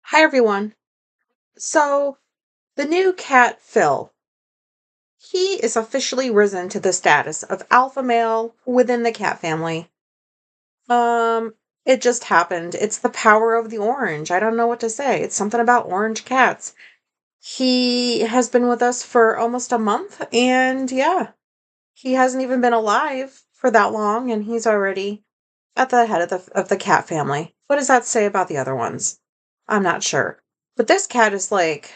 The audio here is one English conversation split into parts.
Hi, everyone. So, the new cat, Phil, he is officially risen to the status of alpha male within the cat family. Um, it just happened. It's the power of the orange. I don't know what to say. It's something about orange cats. He has been with us for almost a month, and yeah, he hasn't even been alive for that long, and he's already at the head of the cat family. What does that say about the other ones? I'm not sure. But this cat is like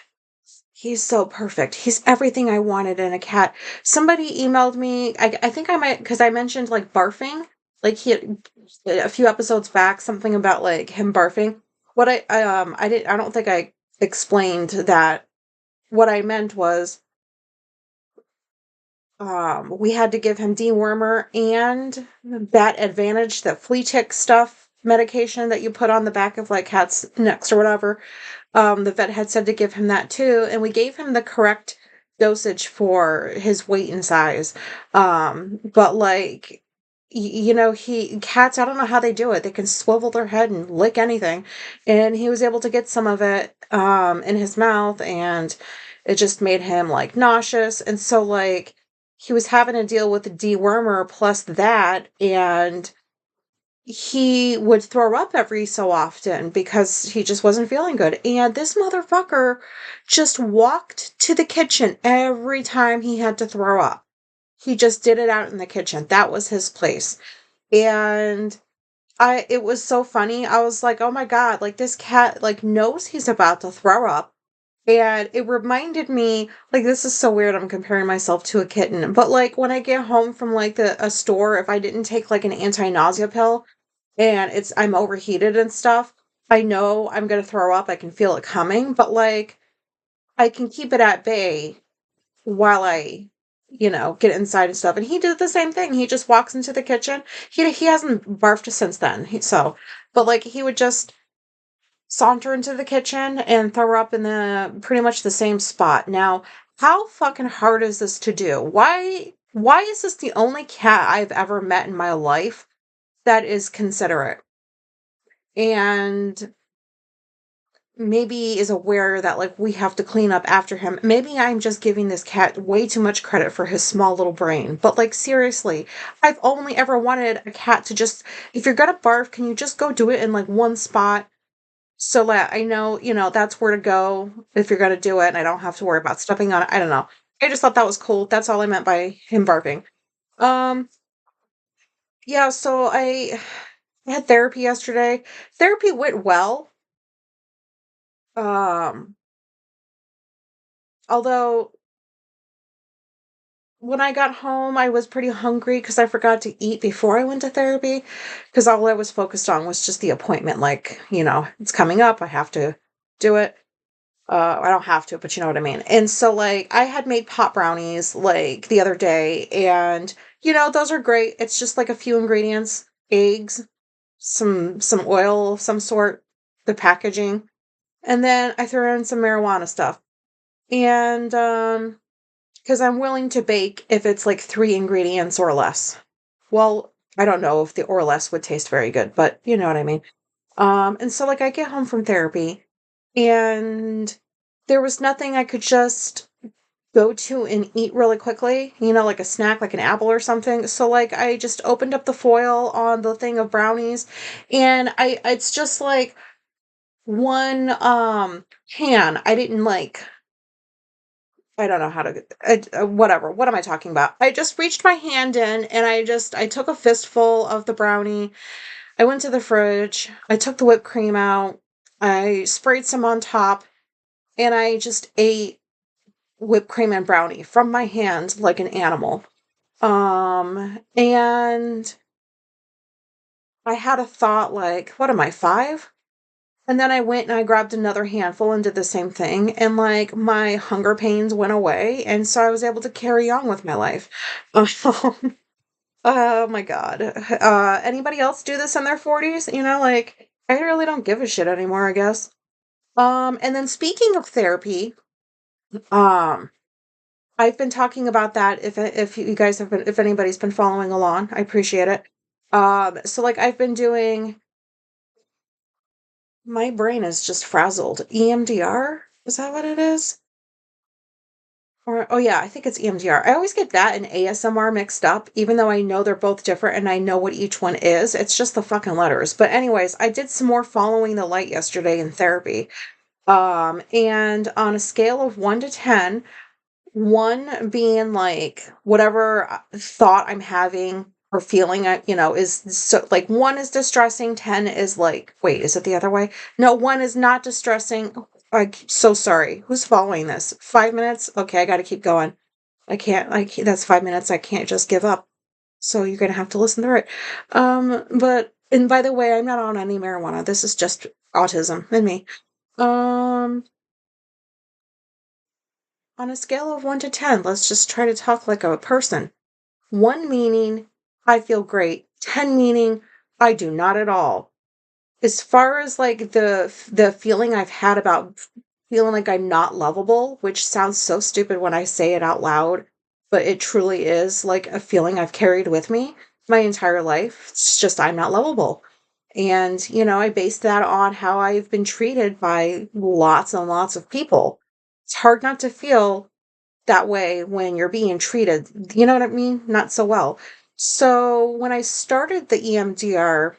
he's so perfect. He's everything I wanted in a cat. Somebody emailed me. I think I might because I mentioned like barfing. Like he had a few episodes back something about like him barfing. What I don't think I explained that. What I meant was we had to give him dewormer and that advantage, that flea tick stuff medication that you put on the back of like cats' necks or whatever. The vet had said to give him that too, and we gave him the correct dosage for his weight and size. But like, cats, I don't know how they do it. They can swivel their head and lick anything. And he was able to get some of it, in his mouth, and it just made him like nauseous. And so, like, he was having to deal with the dewormer plus that, and he would throw up every so often because he just wasn't feeling good. And this motherfucker just walked to the kitchen every time he had to throw up. He just did it out in the kitchen. That was his place. And it was so funny. I was like, "Oh my God, like this cat like knows he's about to throw up." And it reminded me, like, this is so weird. I'm comparing myself to a kitten, but like when I get home from like a store, if I didn't take like an anti-nausea pill, and I'm overheated and stuff, I know I'm gonna throw up, I can feel it coming, but, like, I can keep it at bay while I get inside and stuff, and he did the same thing. He just walks into the kitchen. He hasn't barfed since then, but, like, he would just saunter into the kitchen and throw up in the pretty much the same spot. Now, how fucking hard is this to do? Why is this the only cat I've ever met in my life that is considerate? And maybe is aware that like we have to clean up after him. Maybe I'm just giving this cat way too much credit for his small little brain. But like seriously, I've only ever wanted a cat to just if you're gonna barf, can you just go do it in like one spot so that I know, that's where to go if you're gonna do it and I don't have to worry about stepping on it. I don't know. I just thought that was cool. That's all I meant by him barfing. Um yeah, so I had therapy yesterday. Therapy went well. Um Although when I got home, I was pretty hungry because I forgot to eat before I went to therapy. Because all I was focused on was just the appointment. Like, it's coming up. I have to do it. I don't have to, but you know what I mean. And so, like, I had made pot brownies like the other day, and those are great. It's just like a few ingredients, eggs, some oil of some sort, the packaging, and then I threw in some marijuana stuff. And 'cause I'm willing to bake if it's, like, 3 ingredients or less. Well, I don't know if the or less would taste very good, but you know what I mean. And so, like, I get home from therapy, and there was nothing I could just go to and eat really quickly, like a snack, like an apple or something. So, like, I just opened up the foil on the thing of brownies, and it's just, like, 1, pan. I didn't, like I don't know how to whatever. What am I talking about? I just reached my hand in and I took a fistful of the brownie. I went to the fridge. I took the whipped cream out. I sprayed some on top and I just ate whipped cream and brownie from my hand like an animal. And I had a thought like, what am I, 5? And then I went and I grabbed another handful and did the same thing, and, like, my hunger pains went away, and so I was able to carry on with my life. Oh my god. Anybody else do this in their 40s? Like, I really don't give a shit anymore, I guess. And then speaking of therapy, um, I've been talking about that if you guys have been if anybody's been following along, I appreciate it. So, like, I've been doing My brain is just frazzled. EMDR? Is that what it is? Or oh yeah, I think it's EMDR. I always get that and ASMR mixed up, even though I know they're both different and I know what each one is. It's just the fucking letters. But anyways, I did some more following the light yesterday in therapy. And on a scale of 1 to 10, 1 being like whatever thought I'm having or feeling, is so like 1 is distressing, 10 is like, wait, is it the other way? No, 1 is not distressing. I'm so sorry. Who's following this? 5 minutes? Okay, I got to keep going. That's 5 minutes. I can't just give up. So you're going to have to listen through it. And by the way, I'm not on any marijuana. This is just autism and me. Um, on a scale of 1 to 10, let's just try to talk like a person. 1 meaning I feel great, 10 meaning I do not at all. As far as like the feeling I've had about feeling like I'm not lovable, which sounds so stupid when I say it out loud, but it truly is like a feeling I've carried with me my entire life. It's just I'm not lovable. And, I base that on how I've been treated by lots and lots of people. It's hard not to feel that way when you're being treated, you know what I mean? Not so well. So when I started the EMDR,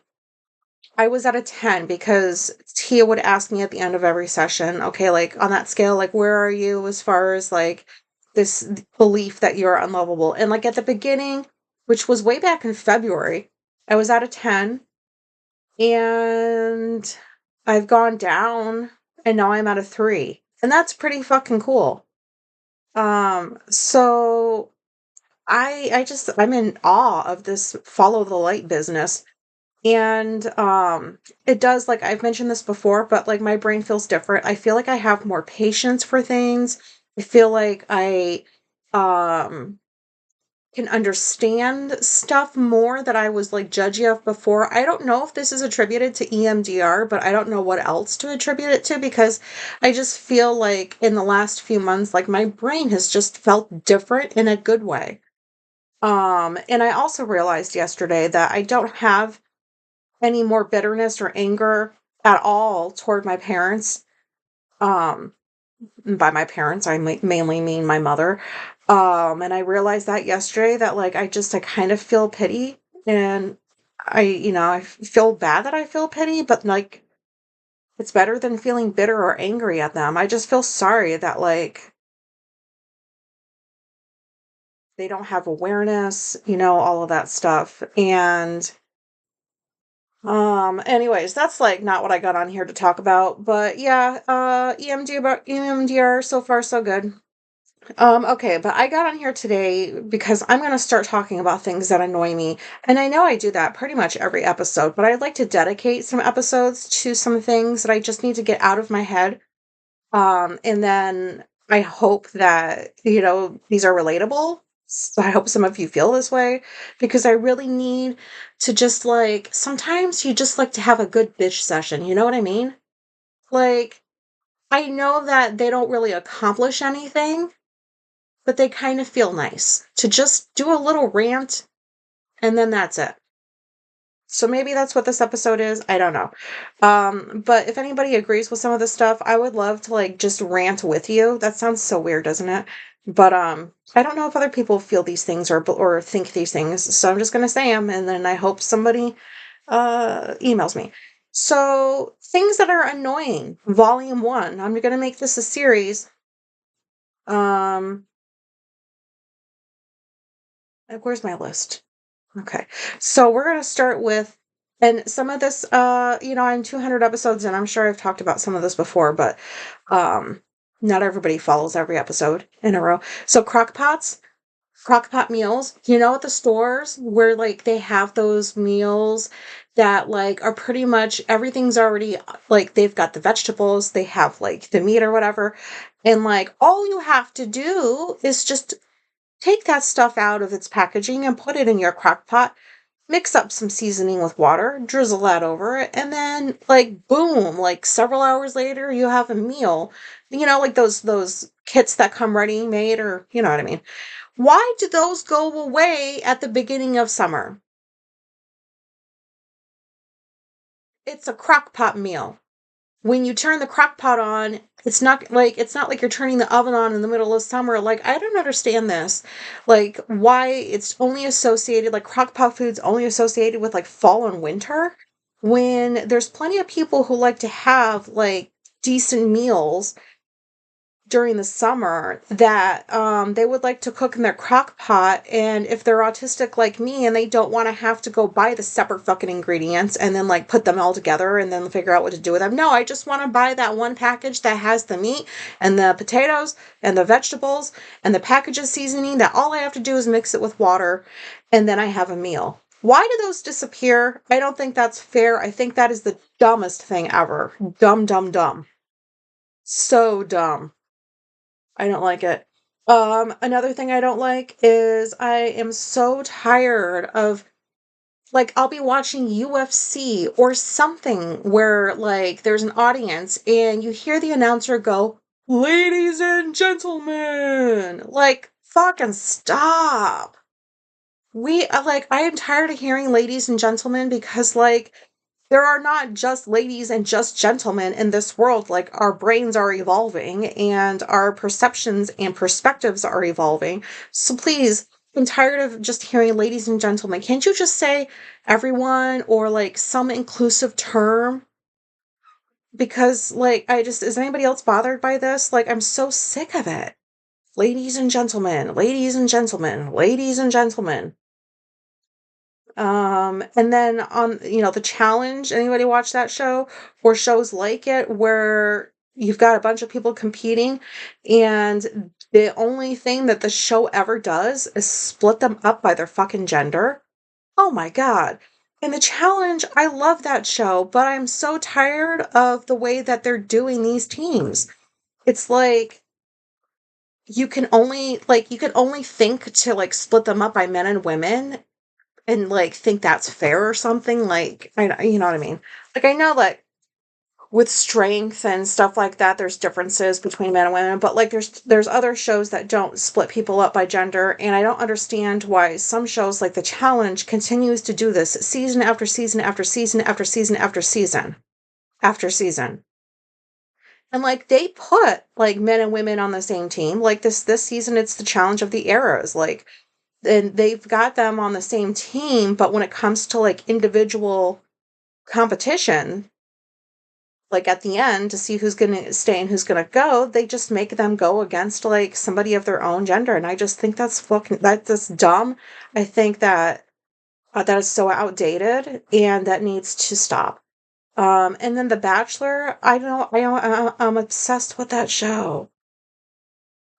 I was at a 10 because Tia would ask me at the end of every session, okay, like on that scale, like where are you as far as like this belief that you're unlovable? And like at the beginning, which was way back in February, I was at a 10 and I've gone down and now I'm at a 3. And that's pretty fucking cool. So I'm in awe of this follow the light business. And it does, like I've mentioned this before, but like my brain feels different. I feel like I have more patience for things. I feel like I um can understand stuff more that I was like judgy of before. I don't know if this is attributed to EMDR, but I don't know what else to attribute it to because I just feel like in the last few months, like my brain has just felt different in a good way. And I also realized yesterday that I don't have any more bitterness or anger at all toward my parents. Um, and by my parents, I mainly mean my mother. And I realized that yesterday that like I kind of feel pity and I feel bad that I feel pity, but like it's better than feeling bitter or angry at them. I just feel sorry that like they don't have awareness, all of that stuff. And anyways, that's like not what I got on here to talk about, but yeah, EMDR so far so good. Okay, but I got on here today because I'm going to start talking about things that annoy me. And I know I do that pretty much every episode, but I'd like to dedicate some episodes to some things that I just need to get out of my head. And then I hope that, these are relatable. So I hope some of you feel this way because I really need to just like, sometimes you just like to have a good bitch session. You know what I mean? Like, I know that they don't really accomplish anything, but they kind of feel nice to just do a little rant and then that's it. So maybe that's what this episode is. I don't know. But if anybody agrees with some of this stuff, I would love to like just rant with you. That sounds so weird, doesn't it? But I don't know if other people feel these things or think these things. So I'm just gonna say them, and then I hope somebody emails me. So things that are annoying, volume 1. I'm gonna make this a series. Um, where's my list? Okay. So we're going to start with, and some of this, I'm 200 episodes and I'm sure I've talked about some of this before, but um, not everybody follows every episode in a row. So crockpot meals, at the stores where like they have those meals that like are pretty much everything's already like they've got the vegetables, they have like the meat or whatever. And like all you have to do is just take that stuff out of its packaging and put it in your crock pot. Mix up some seasoning with water, drizzle that over it, and then like boom, like several hours later you have a meal. Like those kits that come ready made or you know what I mean. Why do those go away at the beginning of summer? It's a crock pot meal. when you turn the crock pot on, it's not like you're turning the oven on in the middle of summer. Like, I don't understand this. Like, why it's only associated, like, crock pot food's only associated with, like, fall and winter, when there's plenty of people who like to have, like, decent meals during the summer that they would like to cook in their crock pot. And if they're autistic like me and they don't want to have to go buy the separate fucking ingredients and then, like, put them all together and then figure out what to do with them. No, I just want to buy that one package that has the meat and the potatoes and the vegetables and the package of seasoning that all I have to do is mix it with water, and then I have a meal. Why do those disappear? I don't think that's fair. I think that is the dumbest thing ever. Dumb, dumb, dumb. So dumb. I don't like it. Another thing I don't like is I am so tired of, like, I'll be watching UFC or something where, like, there's an audience and you hear the announcer go, "Ladies and gentlemen," like, fucking stop. I am tired of hearing "ladies and gentlemen" because, like, there are not just ladies and just gentlemen in this world. Like, our brains are evolving and our perceptions and perspectives are evolving. So please, I'm tired of just hearing "ladies and gentlemen." Can't you just say everyone, or, like, some inclusive term? Because, like, is anybody else bothered by this? Like, I'm so sick of it. Ladies and gentlemen, ladies and gentlemen, ladies and gentlemen. And then on, The Challenge, anybody watch that show? Or shows like it where you've got a bunch of people competing and the only thing that the show ever does is split them up by their fucking gender? Oh my God. In The Challenge, I love that show, but I'm so tired of the way that they're doing these teams. It's like you can only think to, like, split them up by men and women and, like, think that's fair or something. Like, you know what I mean? Like, I know, like, with strength and stuff like that, there's differences between men and women, but, like, there's other shows that don't split people up by gender, and I don't understand why some shows like The Challenge continues to do this season after season after season after season after season after season. And, like, they put, like, men and women on the same team. Like, this season, it's the Challenge of the Eras. Like, and they've got them on the same team, but when it comes to, like, individual competition, like, at the end to see who's gonna stay and who's gonna go, they just make them go against, like, somebody of their own gender, and I just think that's dumb. I think that that is so outdated, and that needs to stop. And then The Bachelor, I'm obsessed with that show.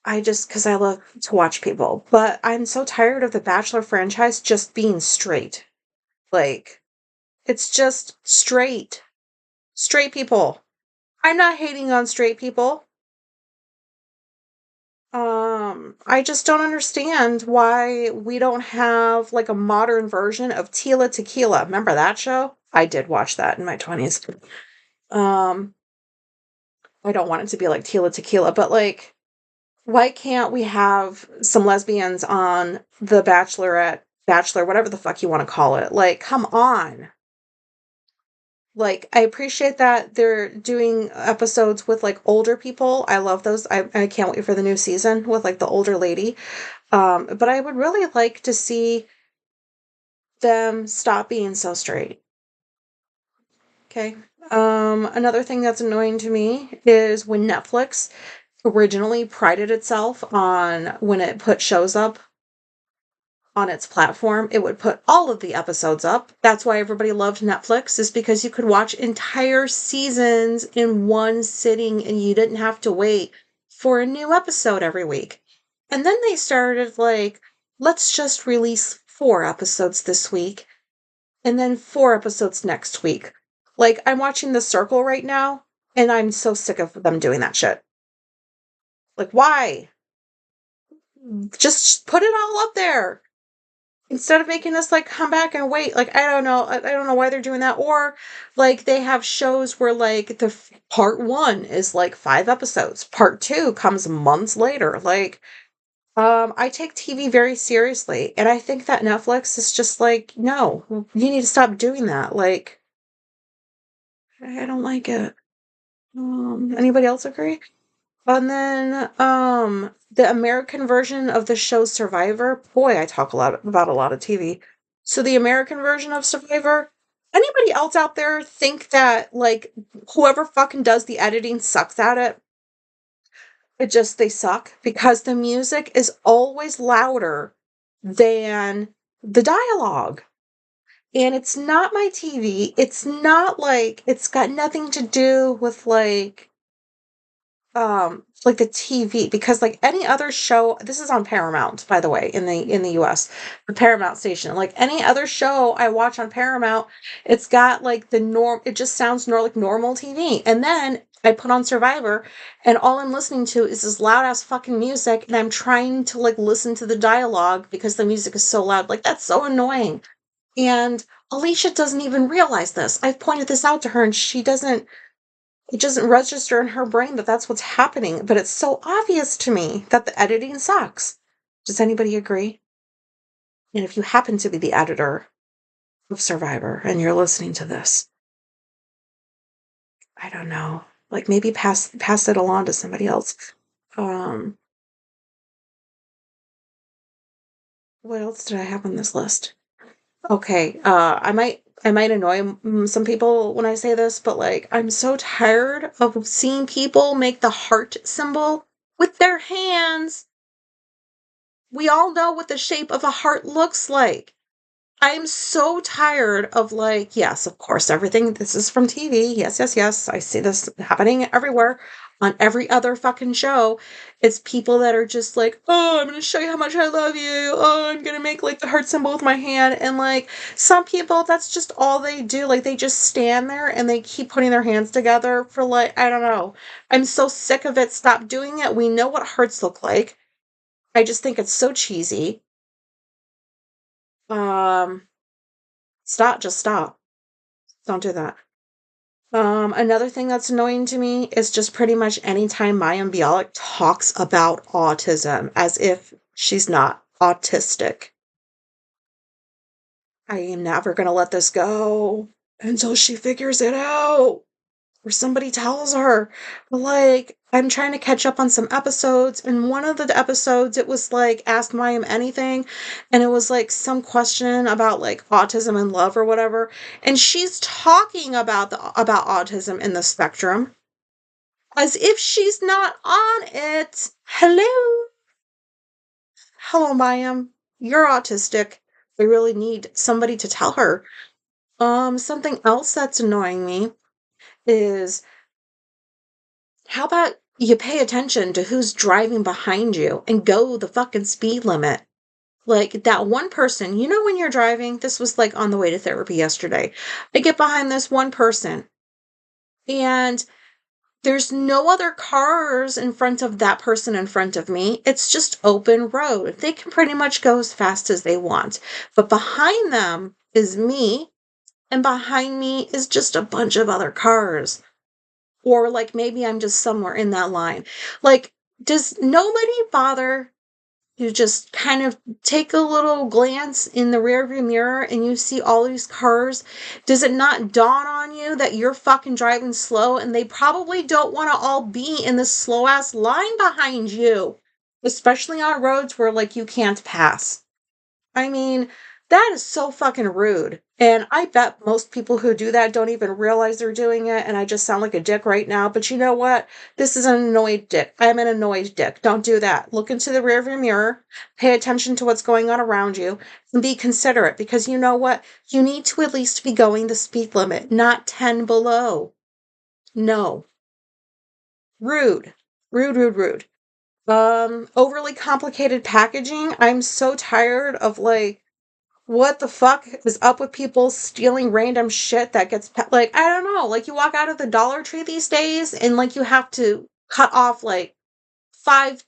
I just, because I love to watch people, but I'm so tired of the Bachelor franchise just being straight. Like, it's just straight. Straight people. I'm not hating on straight people. I just don't understand why we don't have, like, a modern version of Tila Tequila. Remember that show? I did watch that in my 20s. Um, I don't want it to be like Tila Tequila, but, like, why can't we have some lesbians on The Bachelorette, Bachelor, whatever the fuck you want to call it? Like, come on. Like, I appreciate that they're doing episodes with, like, older people. I love those. I can't wait for the new season with, like, the older lady. But I would really like to see them stop being so straight. Okay. Another thing that's annoying to me is when Netflix originally prided itself on, when it put shows up on its platform, it would put all of the episodes up. That's why everybody loved Netflix, is because you could watch entire seasons in one sitting and you didn't have to wait for a new episode every week. And then they started, like, let's just release 4 episodes this week and then 4 episodes next week. Like, I'm watching The Circle right now and I'm so sick of them doing that shit. Like, why? Just put it all up there instead of making us, like, come back and wait. Like, I don't know. I don't know why they're doing that. Or, like, they have shows where, like, the part 1 is, like, 5 episodes. Part 2 comes months later. Like, I take TV very seriously, and I think that Netflix is just like, no, you need to stop doing that. Like, I don't like it. Anybody else agree? And then the American version of the show Survivor. Boy, I talk a lot about a lot of TV. So the American version of Survivor. Anybody else out there think that like whoever fucking does the editing sucks at it? They suck because the music is always louder than the dialogue. And it's not my TV. It's not like it's got nothing to do with like the TV, because like any other show, this is on Paramount, by the way, in the US, the Paramount station. Like any other show I watch on Paramount, it's got like it just sounds more like normal TV. And then I put on Survivor and all I'm listening to is this loud ass fucking music and I'm trying to like listen to the dialogue because the music is so loud. Like that's so annoying. And Alicia doesn't even realize this. I've pointed this out to her and it doesn't register in her brain that that's what's happening, but it's so obvious to me that the editing sucks. Does anybody agree? And if you happen to be the editor of Survivor and you're listening to this, I don't know. Like maybe pass it along to somebody else. Um, what else did I have on this list? Okay, I might annoy some people when I say this, but like I'm so tired of seeing people make the heart symbol with their hands. We all know what the shape of a heart looks like. I'm so tired of like, yes, of course, everything. This is from TV. Yes, yes, yes. I see this happening everywhere on every other fucking show. It's people that are just like, oh, I'm going to show you how much I love you. Oh, I'm going to make like the heart symbol with my hand. And like some people, that's just all they do. Like they just stand there and they keep putting their hands together for like, I don't know. I'm so sick of it. Stop doing it. We know what hearts look like. I just think it's so cheesy. Um, just stop. Don't do that. Another thing that's annoying to me is just pretty much anytime Mayim Bialik talks about autism as if she's not autistic. I am never gonna let this go until she figures it out or somebody tells her. But like, I'm trying to catch up on some episodes, and one of the episodes it was like Ask Mayim Anything, and it was like some question about like autism and love or whatever, and she's talking about about autism in the spectrum as if she's not on it. Hello, Mayim. You're autistic. We really need somebody to tell her. Something else that's annoying me is how about you pay attention to who's driving behind you and go the fucking speed limit? Like that one person, you know, when you're driving, this was like on the way to therapy yesterday. I get behind this one person and there's no other cars in front of that person in front of me. It's just open road. They can pretty much go as fast as they want. But behind them is me, and behind me is just a bunch of other cars. Or like maybe I'm just somewhere in that line. Like, does nobody bother to just kind of take a little glance in the rearview mirror and you see all these cars? Does it not dawn on you that you're fucking driving slow and they probably don't want to all be in this slow ass line behind you? Especially on roads where like you can't pass. I mean, that is so fucking rude. And I bet most people who do that don't even realize they're doing it. And I just sound like a dick right now. But you know what? This is an annoyed dick. I'm an annoyed dick. Don't do that. Look into the rearview mirror. Pay attention to what's going on around you. And be considerate. Because you know what? You need to at least be going the speed limit, not 10 below. No. Rude. Rude, rude, rude. Overly complicated packaging. I'm so tired of like, what the fuck is up with people stealing random shit that gets like, I don't know, like you walk out of the Dollar Tree these days and like you have to cut off like 5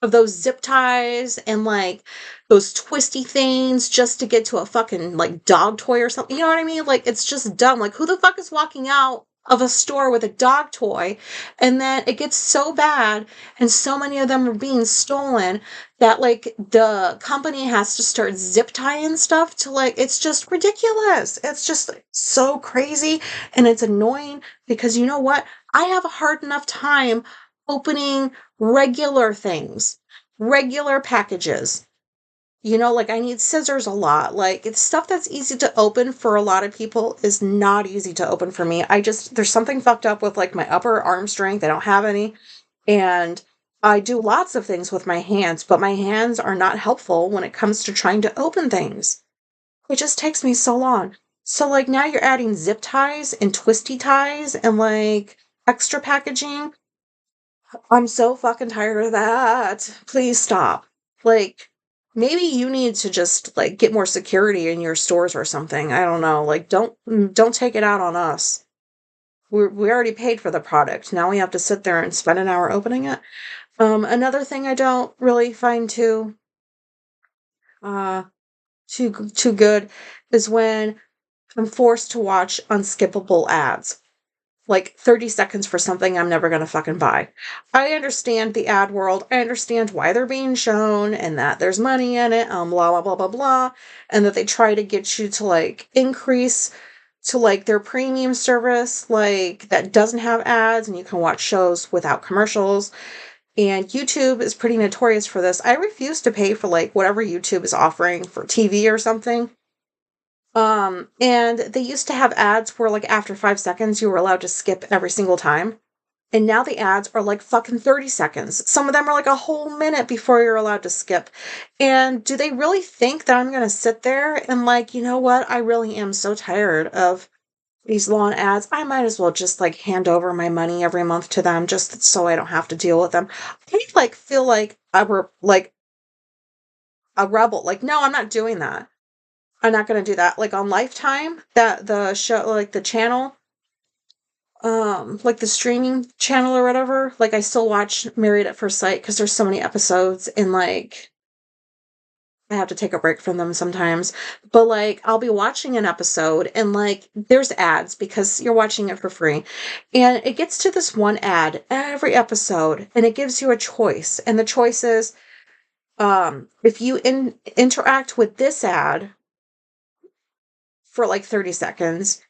of those zip ties and like those twisty things just to get to a fucking like dog toy or something. You know what I mean? Like it's just dumb. Like who the fuck is walking out of a store with a dog toy, and then it gets so bad and so many of them are being stolen that like the company has to start zip tying stuff to like, it's just ridiculous. It's just so crazy and it's annoying because you know what? I have a hard enough time opening regular things, regular packages. You know, like I need scissors a lot. Like it's stuff that's easy to open for a lot of people is not easy to open for me. There's something fucked up with like my upper arm strength. I don't have any. And I do lots of things with my hands, but my hands are not helpful when it comes to trying to open things. It just takes me so long. So like now you're adding zip ties and twisty ties and like extra packaging. I'm so fucking tired of that. Please stop. Like, maybe you need to just like get more security in your stores or something. I don't know. Like, don't take it out on us. We already paid for the product. Now we have to sit there and spend an hour opening it. Another thing I don't really find uh too good is when I'm forced to watch unskippable ads. Like 30 seconds for something I'm never gonna fucking buy. I understand the ad world. I understand why they're being shown and that there's money in it, blah, blah, blah, blah, blah. And that they try to get you to like increase to like their premium service, like that doesn't have ads and you can watch shows without commercials. And YouTube is pretty notorious for this. I refuse to pay for like whatever YouTube is offering for TV or something. And they used to have ads where like after 5 seconds you were allowed to skip every single time. And now the ads are like fucking 30 seconds. Some of them are like a whole minute before you're allowed to skip. And do they really think that I'm going to sit there and like, you know what? I really am so tired of these long ads. I might as well just like hand over my money every month to them just so I don't have to deal with them. I like feel like I were like a rebel. Like, no, I'm not doing that. I'm not going to do that. Like on Lifetime, that the show, like the channel, like the streaming channel or whatever, like I still watch Married at First Sight because there's so many episodes and like I have to take a break from them sometimes. But like I'll be watching an episode and like there's ads because you're watching it for free. And it gets to this one ad every episode and it gives you a choice. And the choice is if you interact with this ad for like 30 seconds,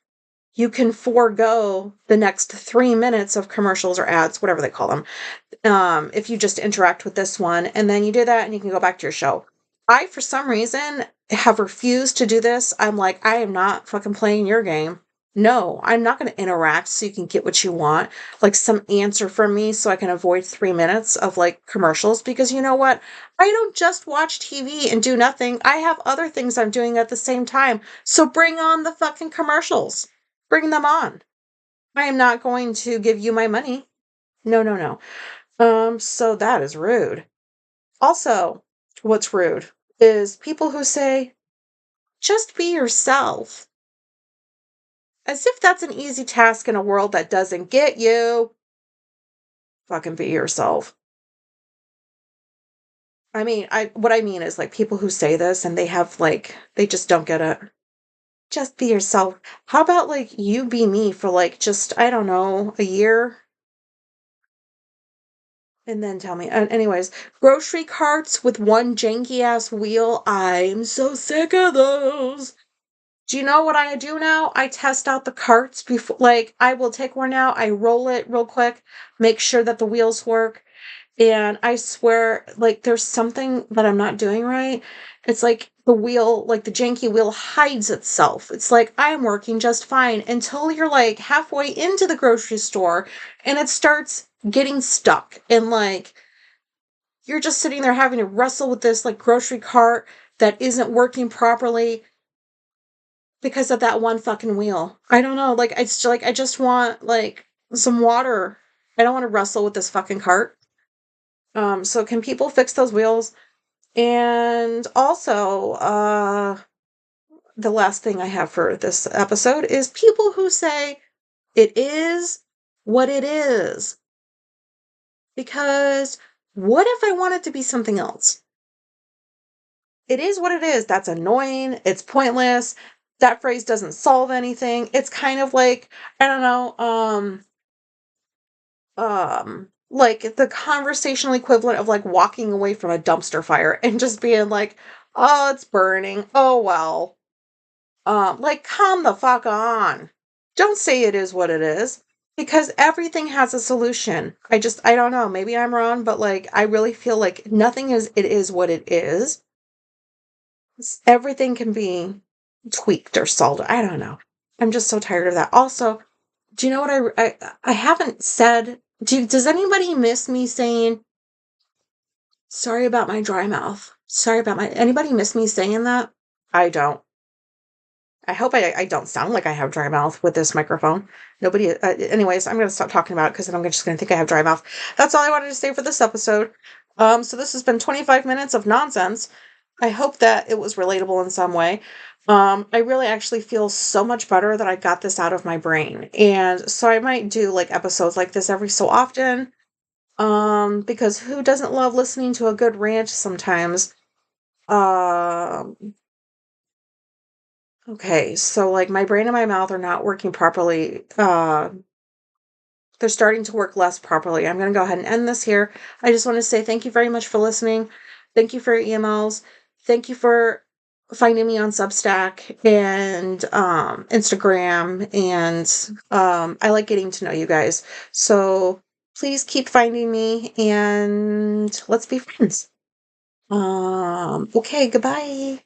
you can forego the next 3 minutes of commercials or ads, whatever they call them, if you just interact with this one. And then you do that and you can go back to your show. I, for some reason, have refused to do this. I'm like, I am not fucking playing your game. No, I'm not going to interact so you can get what you want, like some answer from me so I can avoid 3 minutes of like commercials. Because you know what? I don't just watch TV and do nothing. I have other things I'm doing at the same time. So bring on the fucking commercials. Bring them on. I am not going to give you my money. No, no, no. So that is rude. Also, what's rude is people who say, just be yourself. As if that's an easy task in a world that doesn't get you. Fucking be yourself. I mean, what I mean is like people who say this and they have like, they just don't get it. Just be yourself. How about like you be me for like just, I don't know, a year? And then tell me. And anyways, grocery carts with one janky ass wheel. I'm so sick of those. Do you know what I do now? I test out the carts before, like, I will take one out, I roll it real quick, make sure that the wheels work. And I swear, like, there's something that I'm not doing right. It's like the wheel, like the janky wheel hides itself. It's like I'm working just fine until you're like halfway into the grocery store and it starts getting stuck. And like, you're just sitting there having to wrestle with this like grocery cart that isn't working properly because of that one fucking wheel. I don't know. Like, it's like, I just want like some water. I don't want to wrestle with this fucking cart. So can people fix those wheels? And also, the last thing I have for this episode is people who say it is what it is. Because what if I want it to be something else? It is what it is. That's annoying. It's pointless. that phrase doesn't solve anything. It's kind of like, I don't know, like the conversational equivalent of like walking away from a dumpster fire and just being like, oh, it's burning. Oh well. Like calm the fuck on. Don't say it is what it is. Because everything has a solution. I don't know. Maybe I'm wrong, but like I really feel like nothing is it is what it is. Everything can be tweaked or solved. I don't know. I'm just so tired of that. Also, do you know what I haven't said? Does anybody miss me saying sorry about my dry mouth? Sorry about my anybody miss me saying that? I don't. I hope I don't sound like I have dry mouth with this microphone. Nobody, anyways, I'm going to stop talking about it because then I'm just going to think I have dry mouth. That's all I wanted to say for this episode. So this has been 25 minutes of nonsense. I hope that it was relatable in some way. I really actually feel so much better that I got this out of my brain. And so I might do like episodes like this every so often. Because who doesn't love listening to a good rant sometimes? Um, okay, so like my brain and my mouth are not working properly. They're starting to work less properly. I'm going to go ahead and end this here. I just want to say thank you very much for listening. Thank you for your emails. Thank you for finding me on Substack and Instagram. And I like getting to know you guys. So please keep finding me and let's be friends. Okay, goodbye.